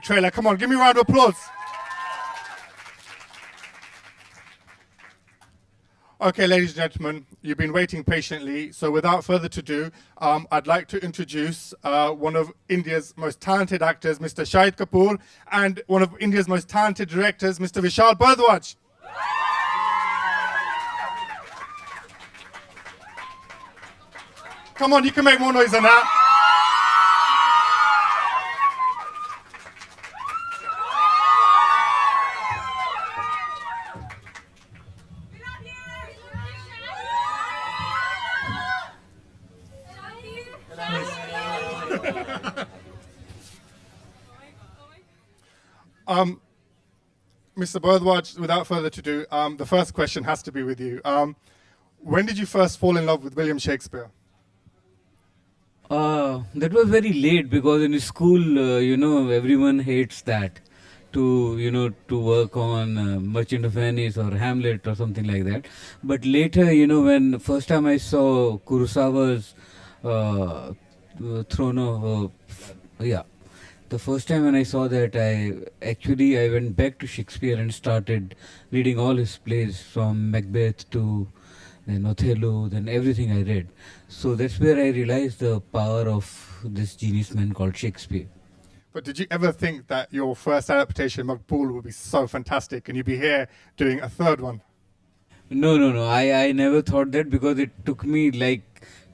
trailer. Come on, give me a round of applause. Okay, ladies and gentlemen, you've been waiting patiently. So without further ado, I'd like to introduce one of India's most talented actors, Mr. Shahid Kapoor, and one of India's most talented directors, Mr. Vishal Bhardwaj. Come on, you can make more noise than that. Mr. Bhardwaj, without further ado, the first question has to be with you. When did you first fall in love with William Shakespeare? That was very late because in school, everyone hates that to work on Merchant of Venice or Hamlet or something like that. But later, when first time I saw Kurosawa's Throne of, yeah, the first time when I saw that, I went back to Shakespeare and started reading all his plays from Macbeth to then Othello, then everything I read. So that's where I realized the power of this genius man called Shakespeare. But did you ever think that your first adaptation, Makbul, would be so fantastic and you'd be here doing a third one? No. I never thought that because it took me like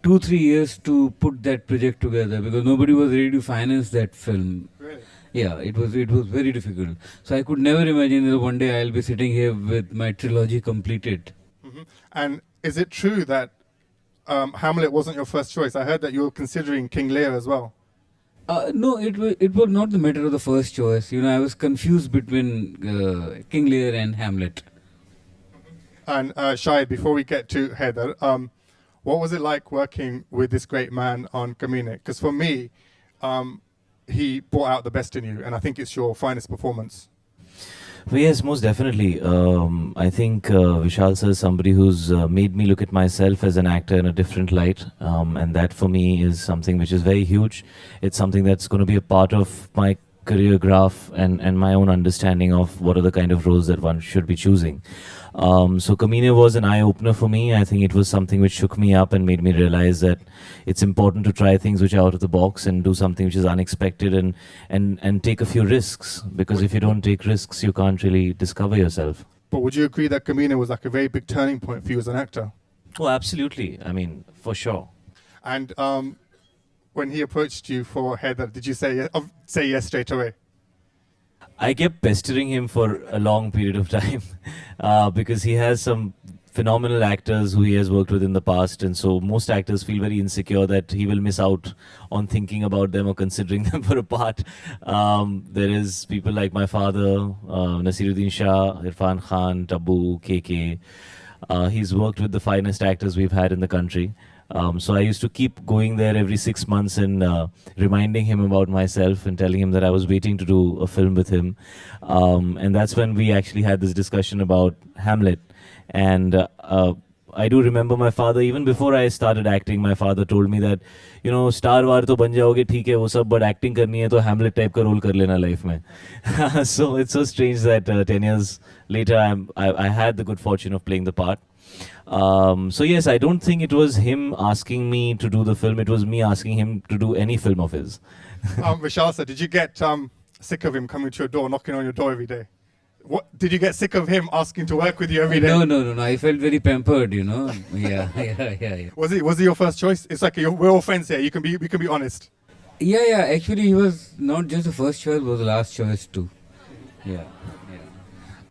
2-3 years to put that project together because nobody was ready to finance that film. Really? Yeah, it was very difficult. So I could never imagine that one day I'll be sitting here with my trilogy completed. Mm-hmm. And is it true that Hamlet wasn't your first choice? I heard that you were considering King Lear as well. No, it was not the matter of the first choice. I was confused between King Lear and Hamlet. And Shahid, before we get to Haider, what was it like working with this great man on Kamine? Because for me, he brought out the best in you, and I think it's your finest performance. Well, yes, most definitely. I think Vishal sir is somebody who's made me look at myself as an actor in a different light. And that for me is something which is very huge. It's something that's going to be a part of my career graph and my own understanding of what are the kind of roles that one should be choosing. So Kamine was an eye-opener for me. I think it was something which shook me up and made me realize that it's important to try things which are out of the box and do something which is unexpected and take a few risks. Because if you don't take risks, you can't really discover yourself. But would you agree that Kamine was like a very big turning point for you as an actor? Oh, absolutely. I mean, for sure. And when he approached you for Haider, did you say yes straight away? I kept pestering him for a long period of time because he has some phenomenal actors who he has worked with in the past, and so most actors feel very insecure that he will miss out on thinking about them or considering them for a part. There is people like my father, Nasiruddin Shah, Irfan Khan, Tabu, KK. He's worked with the finest actors we've had in the country. So I used to keep going there every 6 months and reminding him about myself and telling him that I was waiting to do a film with him. And that's when we actually had this discussion about Hamlet. And I do remember my father, even before I started acting, my father told me that, star war to ban jaoge, theek hai wo sab, but acting karni hai to Hamlet type ka role kar lena life mein. So it's so strange that 10 years later I had the good fortune of playing the part. So yes, I don't think it was him asking me to do the film. It was me asking him to do any film of his. Vishal sir, did you get sick of him coming to your door, knocking on your door every day? What did you get sick of him asking to work with you every day? No. I felt very pampered, Yeah. Was he your first choice? It's like we're all friends here. We can be honest. Yeah. Actually, he was not just the first choice; was the last choice too. Yeah.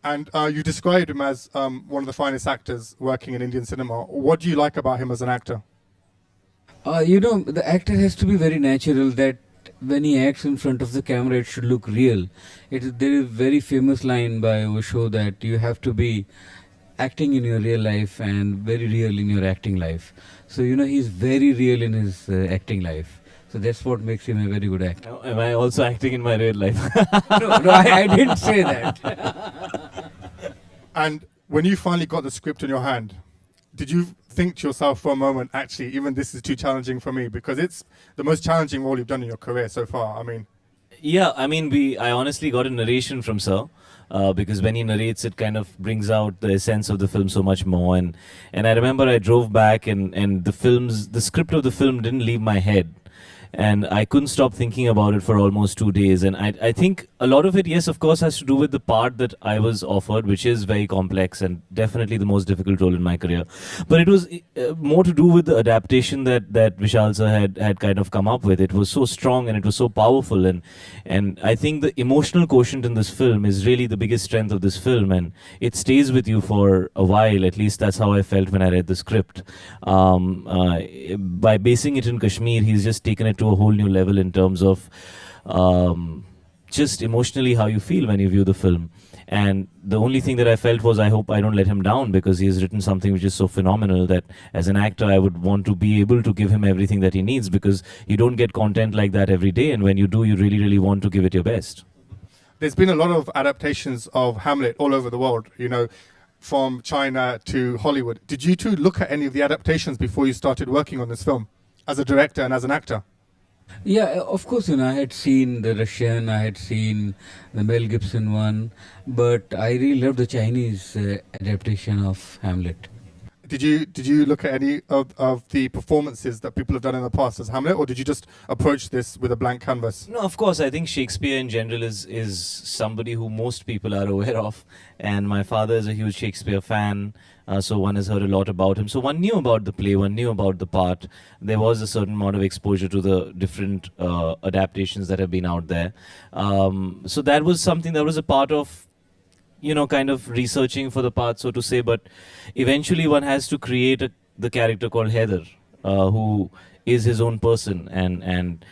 And you described him as one of the finest actors working in Indian cinema. What do you like about him as an actor? The actor has to be very natural. That when he acts in front of the camera, it should look real. There is a very famous line by Osho that you have to be acting in your real life and very real in your acting life. So he's very real in his acting life. So that's what makes him a very good actor. Am I also acting in my real life? No, I didn't say that. And when you finally got the script in your hand, did you think to yourself for a moment, actually, even this is too challenging for me? Because it's the most challenging role you've done in your career so far. I mean, Yeah, I mean, I honestly got a narration from Sir. Because when he narrates, it kind of brings out the essence of the film so much more. And I remember I drove back, and the script of the film didn't leave my head, and I couldn't stop thinking about it for almost 2 days. And I think a lot of it, yes, of course, has to do with the part that I was offered, which is very complex and definitely the most difficult role in my career. But it was more to do with the adaptation that Vishal sir had kind of come up with. It was so strong and it was so powerful, and I think the emotional quotient in this film is really the biggest strength of this film, and it stays with you for a while. At least that's how I felt when I read the script. By basing it in Kashmir, he's just taken it to a whole new level in terms of just emotionally how you feel when you view the film. And the only thing that I felt was, I hope I don't let him down, because he has written something which is so phenomenal that as an actor I would want to be able to give him everything that he needs, because you don't get content like that every day, and when you do, you really, really want to give it your best. There's been a lot of adaptations of Hamlet all over the world, you know, from China to Hollywood. Did you two look at any of the adaptations before you started working on this film, as a director and as an actor? Yeah, of course, I had seen the Russian, I had seen the Mel Gibson one, but I really loved the Chinese adaptation of Hamlet. Did you look at any of the performances that people have done in the past as Hamlet, or did you just approach this with a blank canvas? No, of course. I think Shakespeare in general is somebody who most people are aware of, and my father is a huge Shakespeare fan, so one has heard a lot about him. So one knew about the play, one knew about the part. There was a certain amount of exposure to the different adaptations that have been out there. So that was something that was a part of, kind of researching for the part, so to say. But eventually one has to create the character called Haider, who is his own person, and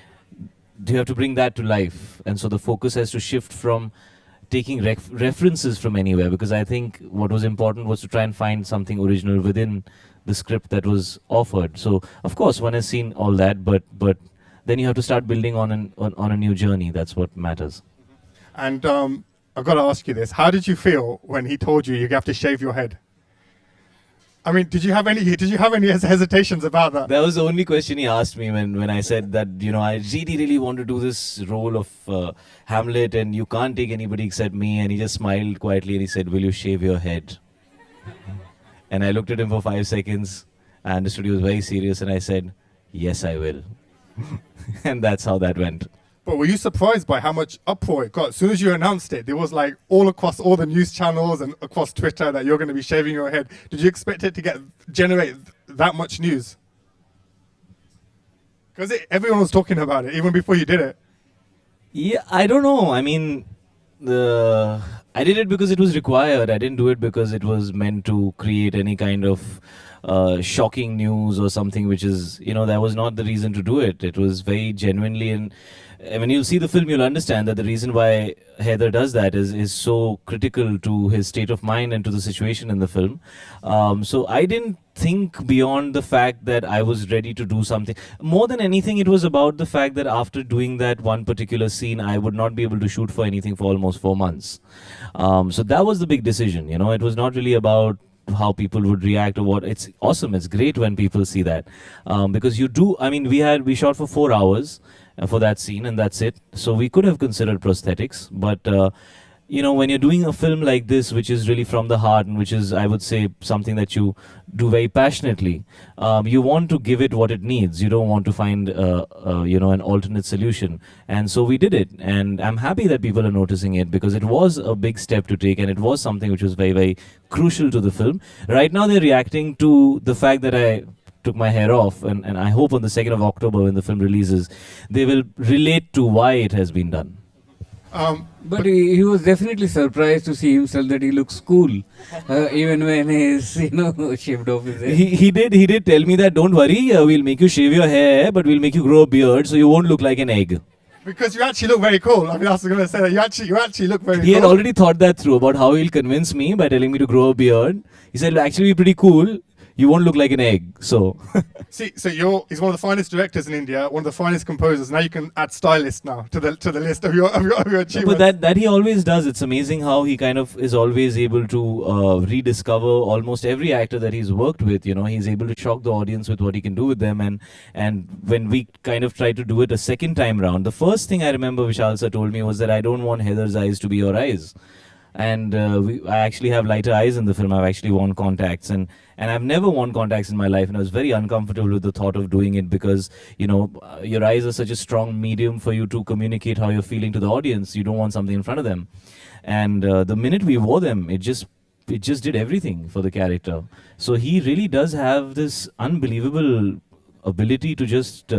you have to bring that to life. And so the focus has to shift from taking references from anywhere, because I think what was important was to try and find something original within the script that was offered. So of course one has seen all that, but then you have to start building on a new journey. That's what matters. And I've got to ask you this. How did you feel when he told you have to shave your head? I mean, did you have any hesitations about that? That was the only question he asked me when I said that, I really, really want to do this role of Hamlet, and you can't take anybody except me. And he just smiled quietly and he said, "Will you shave your head?" And I looked at him for 5 seconds. I understood he was very serious, and I said, "Yes, I will." And that's how that went. But were you surprised by how much uproar it got? As soon as you announced it, there was like all across all the news channels and across Twitter that you're going to be shaving your head. Did you expect it to generate that much news? Because everyone was talking about it even before you did it. Yeah, I don't know. I mean, I did it because it was required. I didn't do it because it was meant to create any kind of shocking news or something, which is, that was not the reason to do it. It was very genuinely, and when you'll see the film, you'll understand that the reason why Haider does that is so critical to his state of mind and to the situation in the film. So I didn't think beyond the fact that I was ready to do something. More than anything, it was about the fact that after doing that one particular scene, I would not be able to shoot for anything for almost 4 months. So that was the big decision. It was not really about how people would react or what. It's awesome. It's great when people see that, because we shot for 4 hours for that scene, and that's it. So we could have considered prosthetics, but when you're doing a film like this, which is really from the heart, and which is, I would say, something that you do very passionately, you want to give it what it needs. You don't want to find an alternate solution. And so we did it, and I'm happy that people are noticing it, because it was a big step to take, and it was something which was very, very crucial to the film. Right now they're reacting to the fact that I took my hair off, and I hope on the 2nd of October, when the film releases, they will relate to why it has been done. But he was definitely surprised to see himself that he looks cool, even when he's, shaved off his hair. He did tell me that, don't worry, we'll make you shave your hair, but we'll make you grow a beard so you won't look like an egg. Because you actually look very cool. I mean, I was going to say that you actually look very cool. He had already thought that through, about how he'll convince me by telling me to grow a beard. He said, it'll actually be pretty cool. you won't look like an egg. So See, so he's one of the finest directors in India, one of the finest composers. Now you can add stylist now to the list of your achievements. but that he always does. It's amazing how he kind of is always able to rediscover almost every actor that he's worked with. You know, he's able to shock the audience with what he can do with them. And when we kind of try to do it a second time round, the first thing I remember Vishal sir told me was that I don't want Haider's eyes to be your eyes. And I actually have lighter eyes in the film. I've actually worn contacts, and I've never worn contacts in my life, and I was very uncomfortable with the thought of doing it because your eyes are such a strong medium for you to communicate how you're feeling to the audience. You don't want something in front of them, and the minute we wore them, it just did everything for the character. So he really does have this unbelievable ability to just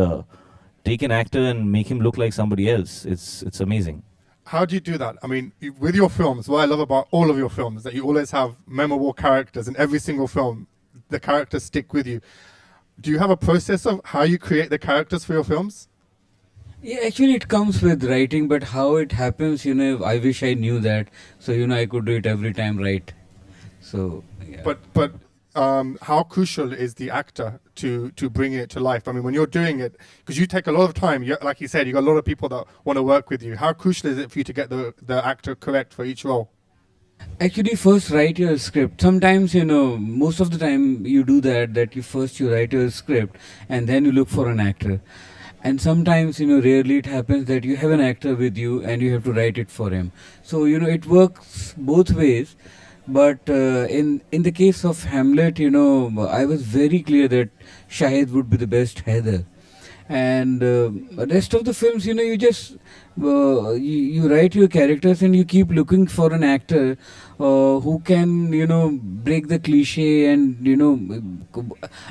take an actor and make him look like somebody else. It's amazing. How do you do that? I mean, with your films, what I love about all of your films is that you always have memorable characters in every single film. The characters stick with you. Do you have a process of how you create the characters for your films? Yeah, actually, it comes with writing, but how it happens, I wish I knew that. So, I could do it every time right. So, yeah. But how crucial is the actor to bringing it to life? I mean, when you're doing it, because you take a lot of time, like you said, you got a lot of people that want to work with you. How crucial is it for you to get the actor correct for each role? Actually, first write your script. Sometimes, most of the time you do that you write your script and then you look for an actor. And sometimes, rarely it happens that you have an actor with you and you have to write it for him. So, it works both ways. But in the case of Hamlet, I was very clear that Shahid would be the best Haider. And rest of the films, you just you write your characters and you keep looking for an actor who can, break the cliche and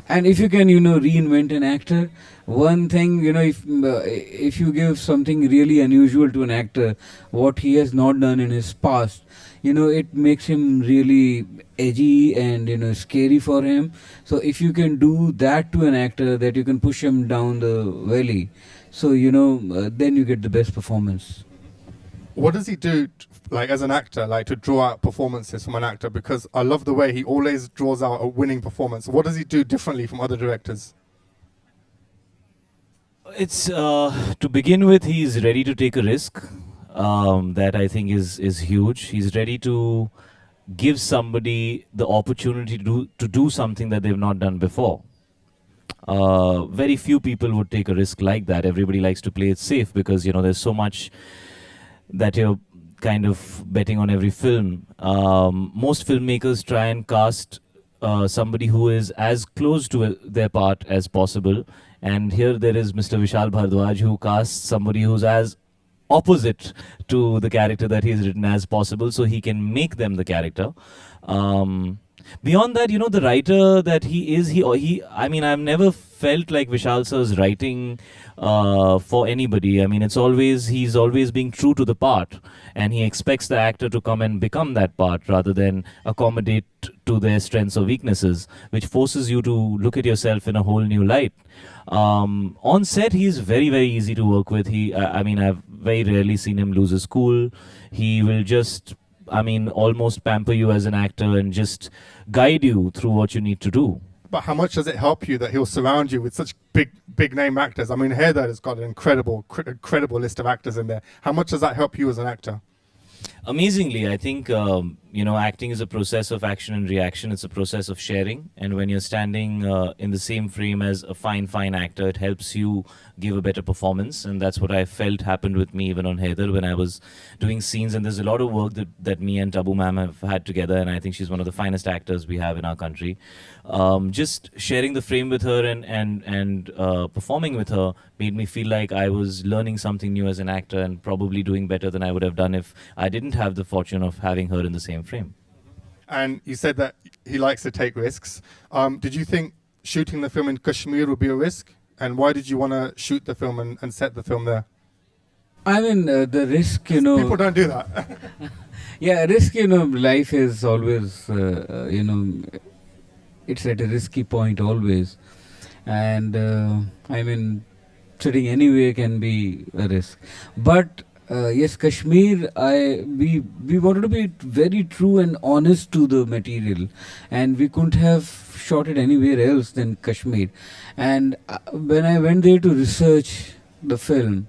and if you can, reinvent an actor. One thing, if you give something really unusual to an actor, what he has not done in his past, it makes him really edgy and scary for him. So if you can do that to an actor, that you can push him down the valley, so then you get the best performance. What does he do, like as an actor, like to draw out performances from an actor? Because I love the way he always draws out a winning performance. What does he do differently from other directors? It's to begin with, he's ready to take a risk. That I think is huge. He's ready to give somebody the opportunity to do something that they've not done before. Very few people would take a risk like that. Everybody likes to play it safe because there's so much that you're kind of betting on every film. Most filmmakers try and cast somebody who is as close to their part as possible. And here there is Mr. Vishal Bhardwaj who casts somebody who's as opposite to the character that he's written as possible, so he can make them the character. Beyond that, the writer that he is, I mean, I've never felt like Vishal sir's writing for anybody. I mean, he's always being true to the part, and he expects the actor to come and become that part rather than accommodate to their strengths or weaknesses, which forces you to look at yourself in a whole new light. On set, he's very, very easy to work with. I mean, I've very rarely seen him lose his cool. He will just, almost pamper you as an actor and just guide you through what you need to do. But how much does it help you that he'll surround you with such big name actors? I mean, Haider has got an incredible list of actors in there. How much does that help you as an actor? Amazingly, I think, acting is a process of action and reaction. It's a process of sharing. And when you're standing in the same frame as a fine actor, it helps you give a better performance. And that's what I felt happened with me even on Haider when I was doing scenes. And there's a lot of work that me and Tabu ma'am have had together. And I think she's one of the finest actors we have in our country. Just sharing the frame with her and performing with her made me feel like I was learning something new as an actor and probably doing better than I would have done if I didn't have the fortune of having her in the same frame. And you said that he likes to take risks. Did you think shooting the film in Kashmir would be a risk? And why did you want to shoot the film and set the film there? I mean, the risk, People don't do that. Yeah, risk, life is always, it's at a risky point always. And, sitting anywhere can be a risk. But Yes, Kashmir. We wanted to be very true and honest to the material, and we couldn't have shot it anywhere else than Kashmir. And when I went there to research the film,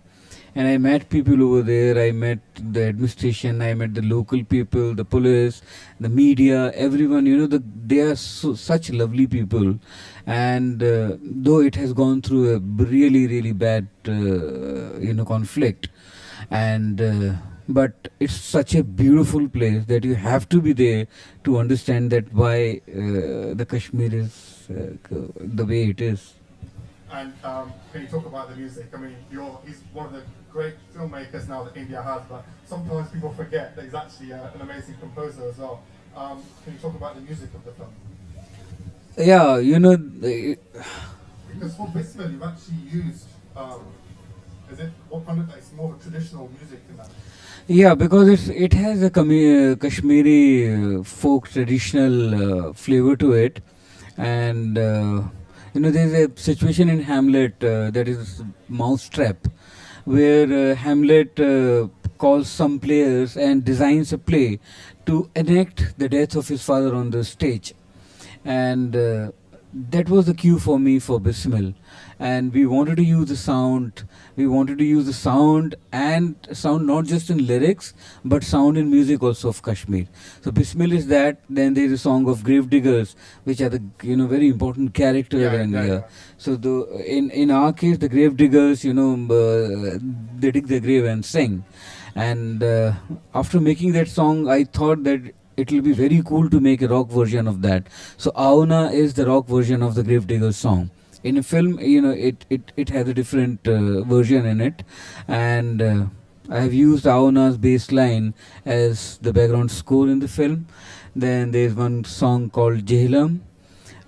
and I met people over there. I met the administration. I met the local people, the police, the media, everyone. They are such lovely people, and though it has gone through a really, really bad, conflict, and but it's such a beautiful place that you have to be there to understand that why the Kashmir is the way it is. And can you talk about the music? I mean, he's one of the great filmmakers now that India has, but sometimes people forget that he's actually an amazing composer as well. Can you talk about the music of the film? Yeah, Because for Bismil, you've actually used, is it, what kind of, it's more of a traditional music in that? yeah, because it has a Kashmiri folk traditional flavor to it, and there's a situation in Hamlet that is Mousetrap, where Hamlet calls some players and designs a play to enact the death of his father on the stage, and that was the cue for me for Bismil. And we wanted to use the sound. We wanted to use the sound and sound not just in lyrics, but sound in music also of Kashmir. So Bismil is that. Then there is a song of grave diggers, which are the very important character. Yeah, And yeah, yeah. so in our case, the grave diggers, they dig their grave and sing. And after making that song, I thought that it will be very cool to make a rock version of that. So Auna is the rock version of the Gravediggers song. In a film, it has a different version in it, and I have used Auna's bass line as the background score in the film. Then there's one song called Jehlam,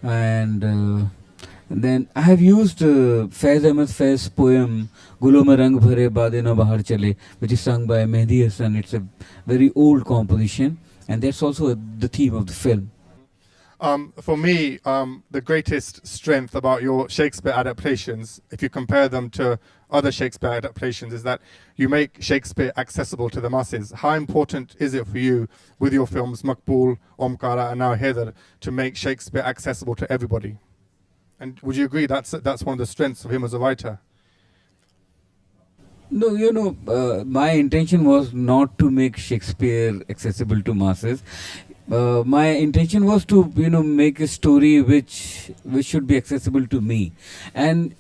and then I have used Faiz Ahmed Faiz's poem Gulo mein rang bhare baade na bahar chale, which is sung by Mehdi Hassan. It's a very old composition, and that's also the theme of the film. For me, the greatest strength about your Shakespeare adaptations, if you compare them to other Shakespeare adaptations, is that you make Shakespeare accessible to the masses. How important is it for you with your films Makbul, Omkara, and now Haider to make Shakespeare accessible to everybody? And would you agree that's one of the strengths of him as a writer? No, my intention was not to make Shakespeare accessible to masses. My intention was to, make a story which should be accessible to me, and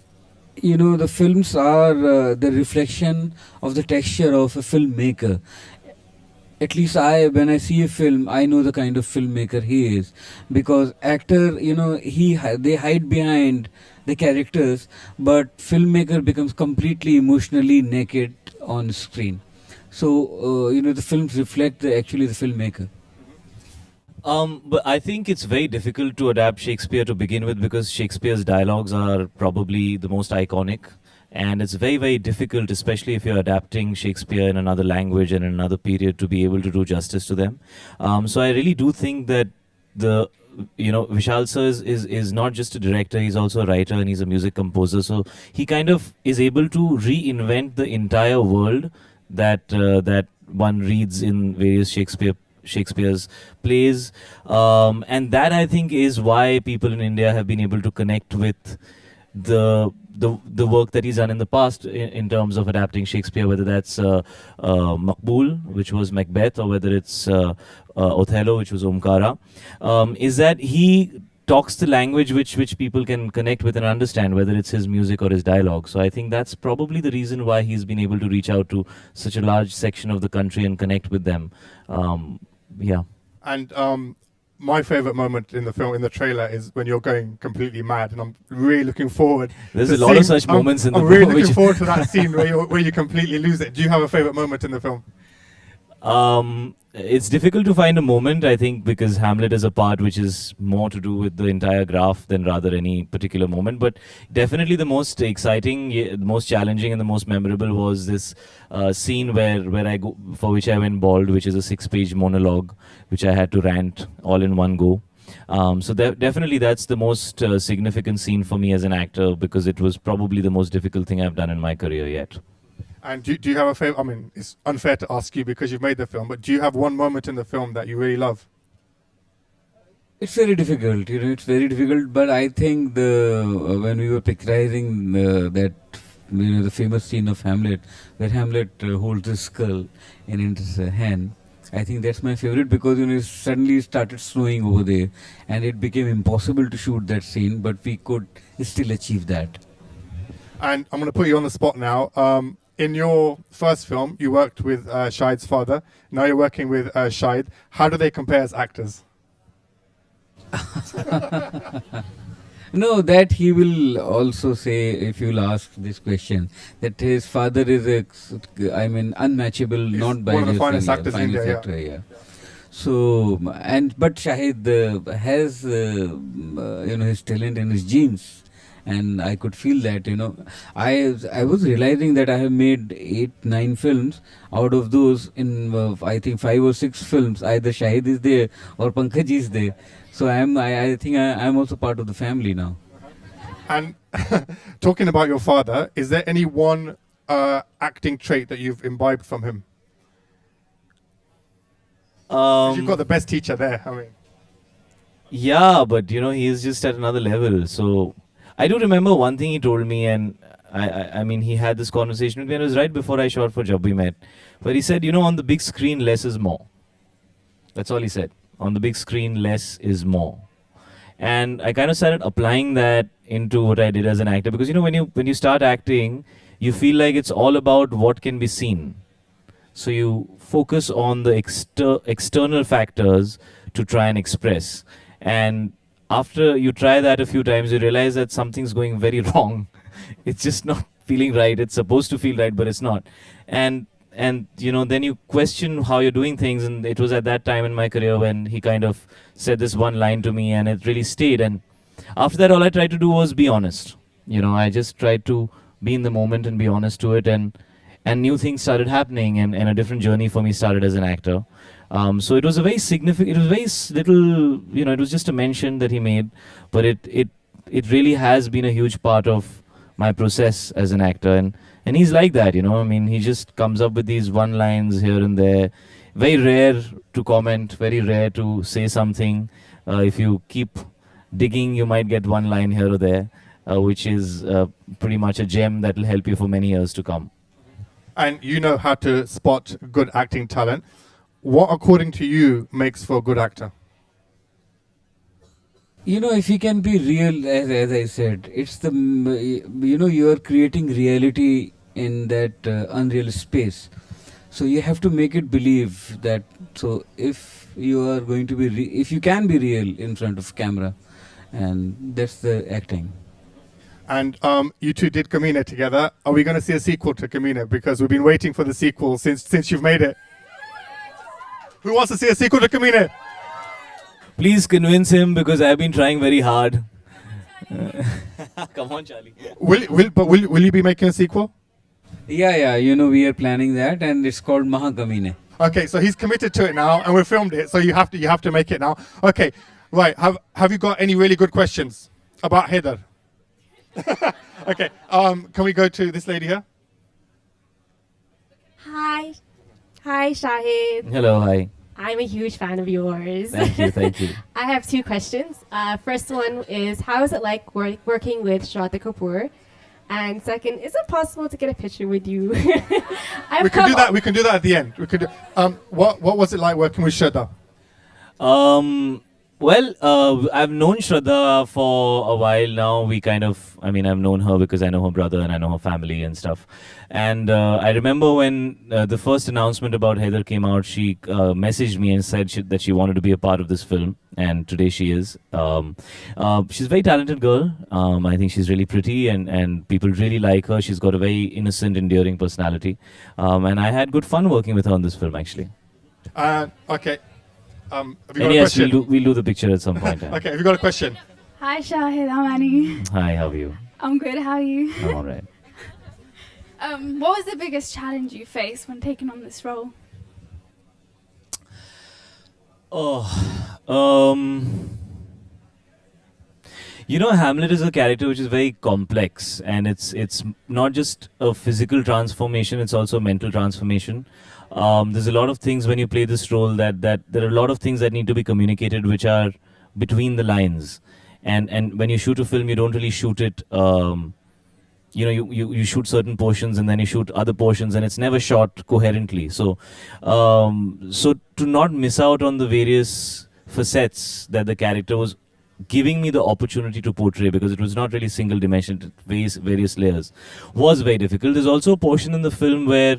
the films are the reflection of the texture of a filmmaker. At least when I see a film, I know the kind of filmmaker he is, because actor, they hide behind the characters, but filmmaker becomes completely emotionally naked on screen. So the films reflect actually the filmmaker. But I think it's very difficult to adapt Shakespeare to begin with because Shakespeare's dialogues are probably the most iconic. And it's very, very difficult, especially if you're adapting Shakespeare in another language and in another period, to be able to do justice to them. So I really do think that Vishal sir is not just a director, he's also a writer and he's a music composer. So he kind of is able to reinvent the entire world that one reads in various Shakespeare's plays, and that I think is why people in India have been able to connect with the work that he's done in the past in terms of adapting Shakespeare, whether that's Makbul, which was Macbeth, or whether it's Othello, which was Omkara, is that he talks the language which people can connect with and understand, whether it's his music or his dialogue. So I think that's probably the reason why he's been able to reach out to such a large section of the country and connect with them. Yeah. And my favorite moment in the film, in the trailer, is when you're going completely mad, and I'm really looking forward. There's to a lot of seeing- such moments in the I'm really film looking which- forward to that scene where you completely lose it. Do you have a favorite moment in the film? It's difficult to find a moment, I think, because Hamlet is a part which is more to do with the entire graph than rather any particular moment. But definitely the most exciting, the most challenging, and the most memorable was this scene where I go, for which I went bald, which is a 6-page monologue, which I had to rant all in one go. So definitely that's the most significant scene for me as an actor, because it was probably the most difficult thing I've done in my career yet. And do you have a favorite? I mean, it's unfair to ask you because you've made the film, but do you have one moment in the film that you really love? It's very difficult, it's very difficult. But I think when we were picturizing that, the famous scene of Hamlet, where Hamlet holds his skull in his hand, I think that's my favorite because it suddenly started snowing over there, and it became impossible to shoot that scene, but we could still achieve that. And I'm going to put you on the spot now. In your first film, you worked with Shahid's father. Now you're working with Shahid. How do they compare as actors? No, that he will also say if you'll ask this question, that his father is unmatchable, He's not by one of the just finest India, actors in finest India, yeah. actor, yeah. So, but Shahid has his talent and his genes, and I could feel that. I was realizing that I have made 8-9 films. Out of those, in I think 5 or 6 films, either Shahid is there or Pankaj is there. So I think I'm also part of the family now. And talking about your father, is there any one acting trait that you've imbibed from him? 'Cause you've got the best teacher there. I mean, Yeah, but he is just at another level. So I do remember one thing he told me, and I mean, he had this conversation with me, and it was right before I shot for Jab We Met, where he said, on the big screen, less is more. That's all he said. On the big screen, less is more. And I kind of started applying that into what I did as an actor, because when you start acting, you feel like it's all about what can be seen. So you focus on the external factors to try and express. And after you try that a few times, you realize that something's going very wrong. It's just not feeling right. It's supposed to feel right, but it's not. And then you question how you're doing things. And it was at that time in my career when he kind of said this one line to me, and it really stayed. And after that, all I tried to do was be honest. I just tried to be in the moment and be honest to it. And new things started happening, and a different journey for me started as an actor. So it was a very significant, it was very little, it was just a mention that he made, but it really has been a huge part of my process as an actor. And he's like that, I mean, he just comes up with these one lines here and there. Very rare to comment, very rare to say something. If you keep digging, you might get one line here or there, which is pretty much a gem that will help you for many years to come. and you know how to spot good acting talent. What, according to you, makes for a good actor? If you can be real, as I said, it's you are creating reality in that unreal space. So you have to make it believe that. So if you are going to be, if you can be real in front of camera, and that's the acting. And you two did Kamina together. Are we going to see a sequel to Kamina? Because we've been waiting for the sequel since you've made it. Who wants to see a sequel to Kamina? Please convince him, because I've been trying very hard. Come on, Charlie. Will you be making a sequel? Yeah. We are planning that, and it's called Mahakamine. Okay, so he's committed to it now, and we filmed it. So you have to make it now. Okay, right. Have you got any really good questions about Haider? Okay. Can we go to this lady here? Hi. Hi, Shahid. Hello, hi. I'm a huge fan of yours. Thank you. I have two questions. First one is, how is it like working with Shraddha Kapoor? And second, is it possible to get a picture with you? We can do that. We can do that at the end. We could do. What was it like working with Shraddha? Well, I've known Shraddha for a while now. I've known her because I know her brother and I know her family and stuff. And I remember when the first announcement about Haider came out, she messaged me and said that she wanted to be a part of this film. And today she is. She's a very talented girl. I think she's really pretty, and people really like her. She's got a very innocent, endearing personality. And I had good fun working with her on this film, actually. Okay. Have you got And a yes, question? we'll do the picture at some point. Okay. Have you got a question? Hi Shahid, I'm Annie. Hi, how are you? I'm good, how are you? I'm all right. What was the biggest challenge you faced when taking on this role? You know, Hamlet is a character which is very complex, and it's not just a physical transformation; it's also a mental transformation. There's a lot of things when you play this role that there are a lot of things that need to be communicated, which are between the lines. And when you shoot a film, you don't really shoot it. You shoot certain portions and then you shoot other portions, and it's never shot coherently. So to not miss out on the various facets that the character was giving me the opportunity to portray, because it was not really single dimension, various layers, was very difficult. There's also a portion in the film where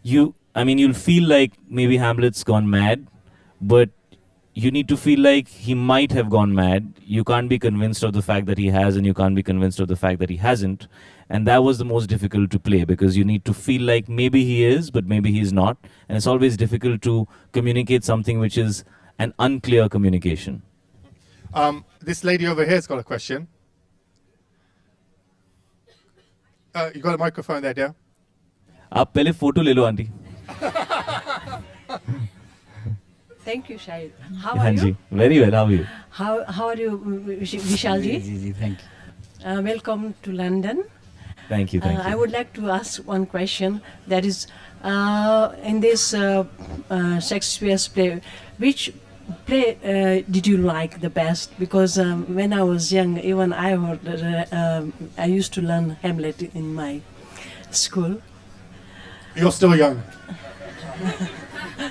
you'll feel like maybe Hamlet's gone mad, but you need to feel like he might have gone mad. You can't be convinced of the fact that he has, and you can't be convinced of the fact that he hasn't. And that was the most difficult to play, because you need to feel like maybe he is, but maybe he's not. And it's always difficult to communicate something which is an unclear communication. This lady over here has got a question. You got a microphone there, dear? आप पहले photo ले लो aunty. Thank you, Shahid. How हाँ are जी, you? very well. How are you? How are you, Vishal ji? Thank you. Welcome to London. Thank you. I would like to ask one question. That is, in this Shakespeare's play, which play did you like the best? Because when I was young, even I used to learn Hamlet in my school. You're still young.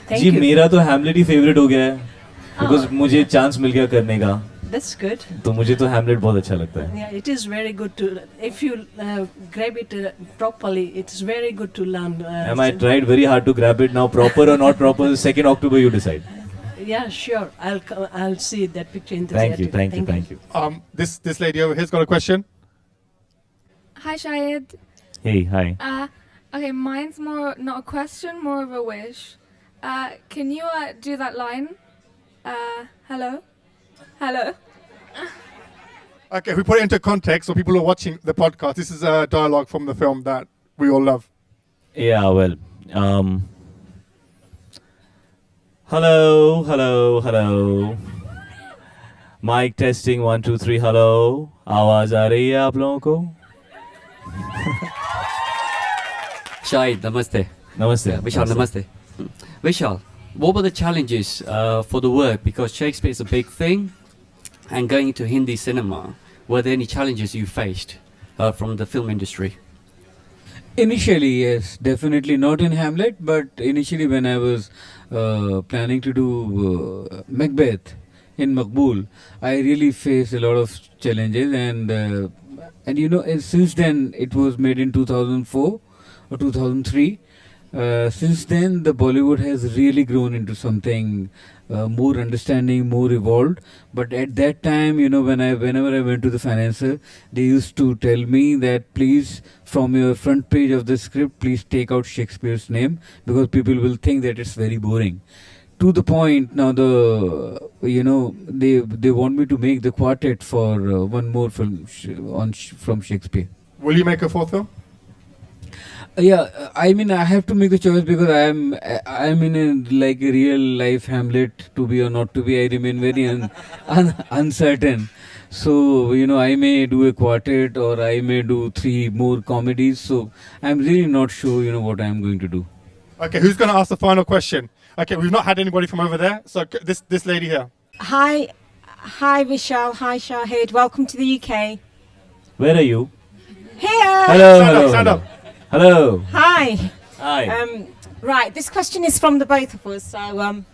Thank जी you. मेरा तो Hamlet ही favourite हो गया है, because मुझे chance मिल गया करने का, That's good. तो मुझे तो हैमलेट बहुत अच्छा लगता है. Yeah, it is very good to, if you grab it properly, it's very good to learn. Am I tried very hard to grab it now, proper or not proper? 2nd October you decide. Yeah, sure. I'll see that picture in the theatre. Thank you. This lady over here's got a question. Hi, Shahid. Hey, hi. Okay, mine's more not a question, more of a wish. Can you do that line? Hello? Hello? Okay, if we put it into context for people who are watching the podcast, this is a dialogue from the film that we all love. Yeah, well, hello. Mic testing 1 2 3. Hello. आवाज आ रही है आप लोगों को? Shahid, namaste. Namaste. Vishal, namaste. Vishal, what were the challenges for the work? Because Shakespeare is a big thing, and going into Hindi cinema, were there any challenges you faced from the film industry? Initially, yes, definitely not in Hamlet, but initially when I was planning to do Macbeth in Maqbool, I really faced a lot of challenges, and you know, since then it was made in 2004 or 2003. Since then, the Bollywood has really grown into something more understanding, more evolved. But at that time, you know, whenever I went to the financier, they used to tell me that please, from your front page of the script, please take out Shakespeare's name, because people will think that it's very boring. To the point now, they want me to make the quartet for one more film from Shakespeare. Will you make a fourth film? Yeah, I mean, I have to make the choice, because I'm in a real life Hamlet, to be or not to be. I remain very uncertain. So, you know, I may do a quartet, or I may do 3 more comedies. So I'm really not sure, you know, what I'm going to do. Okay, who's going to ask the final question? Okay, we've not had anybody from over there. So this lady here. Hi Vishal, hi Shahid, welcome to the UK. Where are you? Here! Stand up. Hello. Hi. Hi. Right, this question is from the both of us, so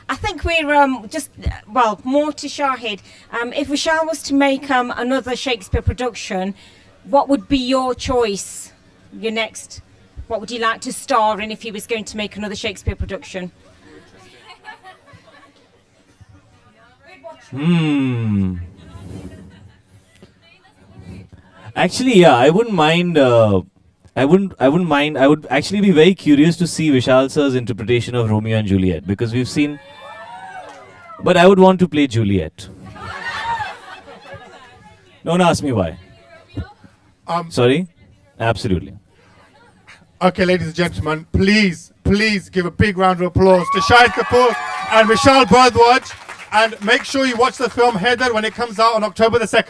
I think we're more to Shahid. If Vishal was to make another Shakespeare production, what would be your choice, your next? What would you like to star in if he was going to make another Shakespeare production? Actually, yeah, I wouldn't mind. I wouldn't mind. I would actually be very curious to see Vishal sir's interpretation of Romeo and Juliet, because we've seen. But I would want to play Juliet. Don't ask me why. Sorry? Absolutely. Okay, ladies and gentlemen, please give a big round of applause to Shahid Kapoor and Vishal Bhardwaj And make sure you watch the film Haider when it comes out on October the 2nd.